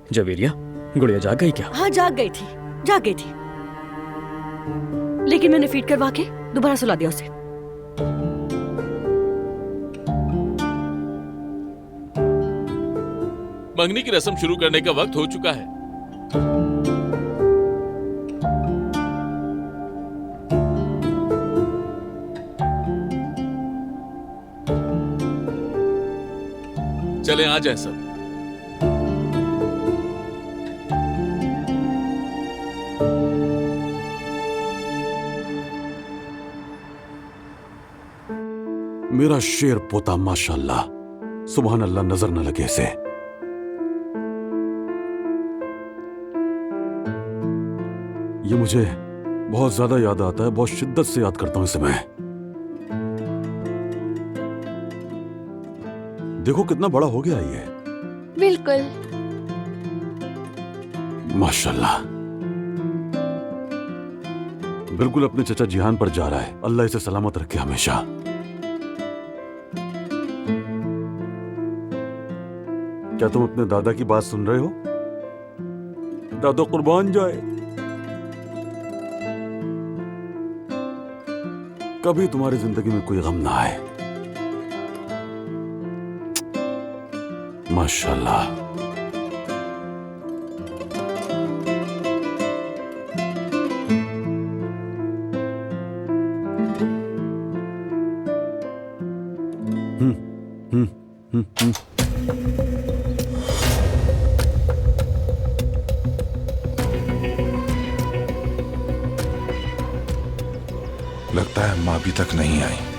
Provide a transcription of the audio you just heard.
जवेरिया, गुड़िया जाग गई क्या? हाँ जाग गई थी, लेकिन मैंने फीड करवा के दोबारा सुला दिया उसे। मंगनी की रस्म शुरू करने का वक्त हो चुका है। चलें, आ जाएं सब। मेरा शेर पोता माशाल्लाह, सुभान अल्लाह, नजर न लगे इसे। ये मुझे बहुत ज्यादा याद आता है, बहुत शिद्दत से याद करता हूं इसे मैं। देखो कितना बड़ा हो गया ये। बिल्कुल। माशाल्लाह, बिल्कुल अपने चचा जिहान पर जा रहा है। अल्लाह इसे सलामत रखे हमेशा। क्या तुम अपने दादा की बात सुन रहे हो? दादा कुर्बान जाए, कभी तुम्हारी जिंदगी में कोई गम ना आए। माशाल्लाह। लगता है अम्मा अभी तक नहीं आई।